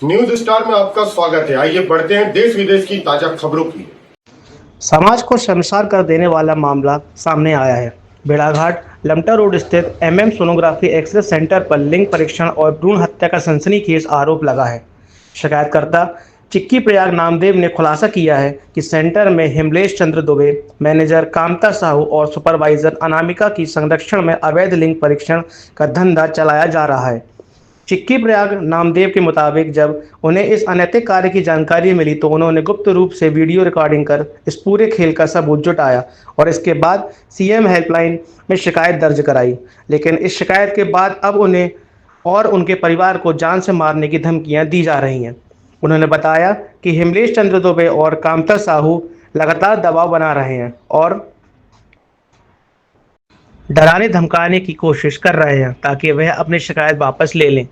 News star में आपका स्वागत है। आइए बढ़ते हैं देश विदेश की ताजा खबरों की। समाज को शर्मसार कर देने वाला मामला सामने आया है। भेड़ाघाट लमटा रोड स्थित सोनोग्राफी एक्सरे सेंटर पर लिंग परीक्षण और भ्रूण हत्या का सनसनीखेज आरोप लगा है। शिकायतकर्ता चिक्की प्रयाग नामदेव ने खुलासा किया है कि सेंटर में हिमलेश चंद्र दुबे, मैनेजर कामता साहू और सुपरवाइजर अनामिका की संरक्षण में अवैध लिंग परीक्षण का धंधा चलाया जा रहा है। चिक्की प्रयाग नामदेव के मुताबिक जब उन्हें इस अनैतिक कार्य की जानकारी मिली तो उन्होंने गुप्त रूप से वीडियो रिकॉर्डिंग कर इस पूरे खेल का सबूत जुटाया और इसके बाद सीएम हेल्पलाइन में शिकायत दर्ज कराई। लेकिन इस शिकायत के बाद अब उन्हें और उनके परिवार को जान से मारने की धमकियां दी जा रही हैं। उन्होंने बताया कि हिमलेश चंद्र दुबे और कामता साहू लगातार दबाव बना रहे हैं और डराने धमकाने की कोशिश कर रहे हैं ताकि वह अपनी शिकायत वापस ले लें।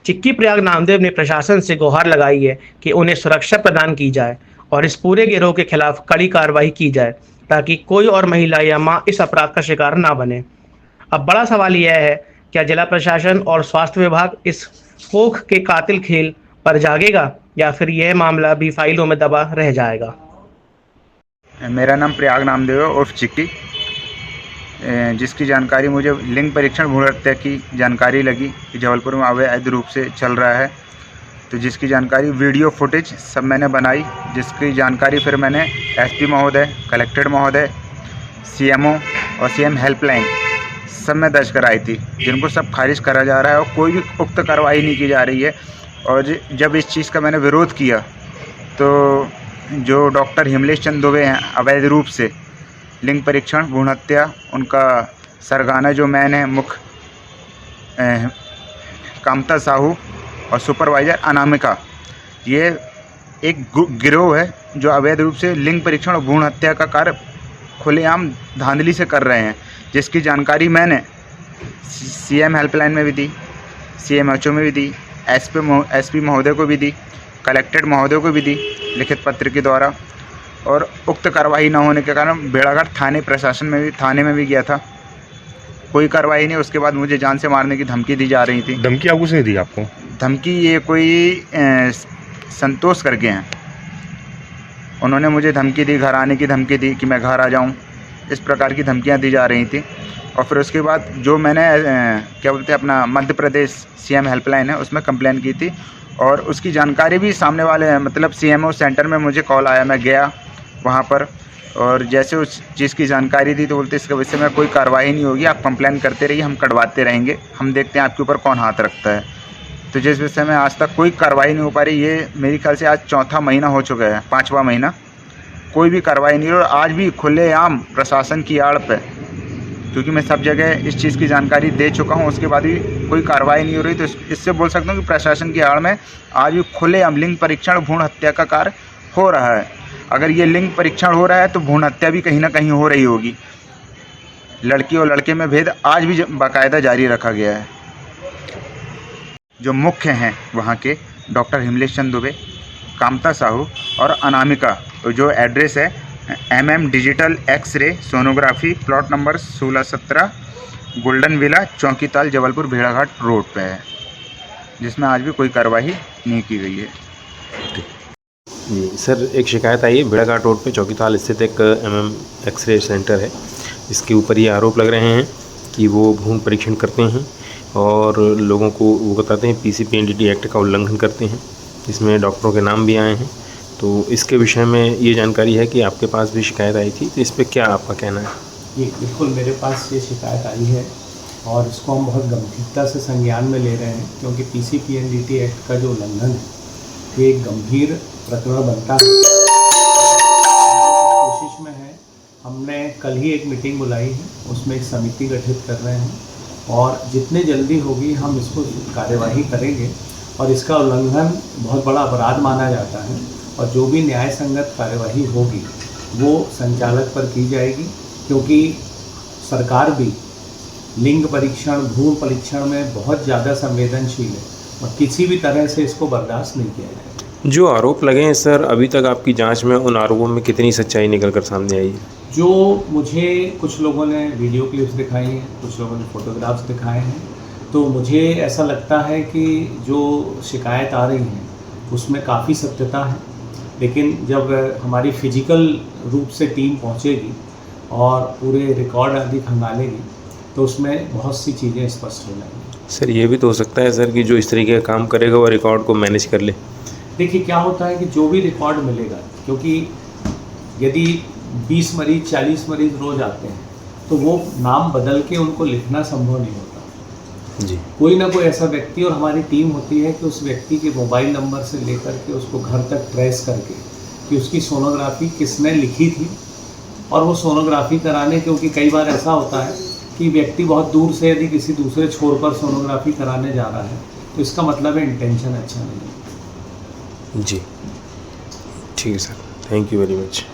चिक्की प्रयाग नामदेव ने प्रशासन से गुहार लगाई है कि उन्हें सुरक्षा प्रदान की जाए और इस पूरे गिरोह के खिलाफ कड़ी कार्रवाई की जाए ताकि कोई और महिला या मां इस अपराध का शिकार ना बने। अब बड़ा सवाल यह है, क्या जिला प्रशासन और स्वास्थ्य विभाग इस कोख के कातिल खेल पर जागेगा या फिर यह मामला भी फाइलों में दबा रह जाएगा। मेरा नाम प्रयाग नामदेव है उर्फ चिक्की, जिसकी जानकारी मुझे लिंग परीक्षण भ्रूण हत्या की जानकारी लगी कि जबलपुर में अवैध रूप से चल रहा है। तो जिसकी जानकारी वीडियो फुटेज सब मैंने बनाई, जिसकी जानकारी फिर मैंने एसपी महोदय, कलेक्टर महोदय, सीएमओ और सीएम हेल्पलाइन सब में दर्ज कराई थी, जिनको सब खारिज करा जा रहा है और कोई भी पुख्ता कार्रवाई नहीं की जा रही है। और जब इस चीज़ का मैंने विरोध किया तो जो डॉक्टर हिमलेश चंद्र दुबे हैं अवैध रूप से लिंग परीक्षण भ्रूण हत्या, उनका सरगना जो मैन है मुख्य कामता साहू और सुपरवाइज़र अनामिका, ये एक गिरोह है जो अवैध रूप से लिंग परीक्षण और भ्रूण हत्या का कार्य खुलेआम धांधली से कर रहे हैं। जिसकी जानकारी मैंने सीएम हेल्पलाइन में भी दी, सीएमएचओ में भी दी, एसपी महोदय को भी दी, कलेक्टर महोदय को भी दी लिखित पत्र के द्वारा। और उक्त कार्रवाई न होने के कारण भेड़ाघाट थाने में भी गया था, कोई कार्रवाई नहीं। उसके बाद मुझे जान से मारने की धमकी दी जा रही थी। धमकी आपको किसने दी? आपको धमकी ये कोई संतोष करके हैं, उन्होंने मुझे धमकी दी, घर आने की धमकी दी कि मैं घर आ जाऊं, इस प्रकार की धमकियां दी जा रही थी। और फिर उसके बाद जो मैंने क्या बोलते हैं अपना मध्य प्रदेश सीएम हेल्पलाइन है उसमें कंप्लेन की थी और उसकी जानकारी भी सामने वाले मतलब सीएमओ सेंटर में मुझे कॉल आया, मैं गया वहाँ पर और जैसे उस चीज़ की जानकारी दी तो बोलते इसके विषय में कोई कार्रवाई नहीं होगी, आप कंप्लेन करते रहिए, हम कटवाते रहेंगे, हम देखते हैं आपके ऊपर कौन हाथ रखता है। तो जिस विषय में आज तक कोई कार्रवाई नहीं हो पा रही, ये मेरे ख्याल से आज चौथा महीना हो चुका है, 5वां महीना, कोई भी कार्रवाई नहीं हो। और आज भी खुलेआम प्रशासन की आड़ पे, क्योंकि मैं सब जगह इस चीज़ की जानकारी दे चुका हूँ, उसके बाद भी कोई कार्रवाई नहीं हो रही। तो इससे बोल सकता हूँ कि प्रशासन की आड़ में आज भी खुलेआम लिंग परीक्षण भ्रूण हत्या का कार्य हो रहा है। अगर ये लिंग परीक्षण हो रहा है तो भ्रूण हत्या भी कहीं ना कहीं हो रही होगी। लड़की और लड़के में भेद आज भी बाकायदा जारी रखा गया है। जो मुख्य हैं वहाँ के डॉक्टर हिमलेश चंद्र दुबे, कामता साहू और अनामिका, जो एड्रेस है MM digital x-ray sonography plot number 1617 golden villa Chaukital Jabalpur भेड़ाघाट रोड पे है, जिसमें आज भी कोई कार्रवाई नहीं की गई है। जी सर, एक शिकायत आई है भेड़ाघाट रोड पे चौकीताल स्थित एक MM एक्सरे सेंटर है, इसके ऊपर ये आरोप लग रहे हैं कि वो भ्रूण परीक्षण करते हैं और लोगों को वो बताते हैं PCPNDT एक्ट का उल्लंघन करते हैं। इसमें डॉक्टरों के नाम भी आए हैं। तो इसके विषय में ये जानकारी है कि आपके पास भी शिकायत आई थी, तो इस पर क्या आपका कहना है? ये बिल्कुल मेरे पास ये शिकायत आई है और इसको हम बहुत गंभीरता से संज्ञान में ले रहे हैं, क्योंकि PCPNDT एक्ट का जो उल्लंघन है ये एक गंभीर प्रकरण बनता है। कोशिश में है, हमने कल ही एक मीटिंग बुलाई है, उसमें एक समिति गठित कर रहे हैं और जितने जल्दी होगी हम इसको कार्यवाही करेंगे। और इसका उल्लंघन बहुत बड़ा अपराध माना जाता है और जो भी न्याय संगत कार्यवाही होगी वो संचालक पर की जाएगी, क्योंकि सरकार भी लिंग परीक्षण भ्रूण परीक्षण में बहुत ज़्यादा संवेदनशील है और किसी भी तरह से इसको बर्दाश्त नहीं किया जाएगा। जो आरोप लगे हैं सर, अभी तक आपकी जांच में उन आरोपों में कितनी सच्चाई निकल कर सामने आई है? जो मुझे कुछ लोगों ने वीडियो क्लिप्स दिखाई हैं, कुछ लोगों ने फ़ोटोग्राफ्स दिखाए हैं, तो मुझे ऐसा लगता है कि जो शिकायत आ रही है उसमें काफ़ी सत्यता है, लेकिन जब हमारी फिजिकल रूप से टीम पहुंचेगी और पूरे रिकॉर्ड आदि खंगालेगी तो उसमें बहुत सी चीज़ें स्पष्ट हो जाएंगी। सर ये भी तो हो सकता है सर कि जो इस तरीके का काम करेगा वो रिकॉर्ड को मैनेज कर ले। देखिए क्या होता है कि जो भी रिकॉर्ड मिलेगा, क्योंकि यदि 20 मरीज 40 मरीज रोज आते हैं तो वो नाम बदल के उनको लिखना संभव नहीं होता। जी कोई ना कोई ऐसा व्यक्ति, और हमारी टीम होती है कि उस व्यक्ति के मोबाइल नंबर से लेकर के उसको घर तक ट्रेस करके कि उसकी सोनोग्राफी किसने लिखी थी और वो सोनोग्राफी कराने, क्योंकि कई बार ऐसा होता है कि व्यक्ति बहुत दूर से यदि किसी दूसरे छोर पर सोनोग्राफी कराने जा रहा है तो इसका मतलब है इंटेंशन अच्छा नहीं है। जी ठीक है sir, thank you very much.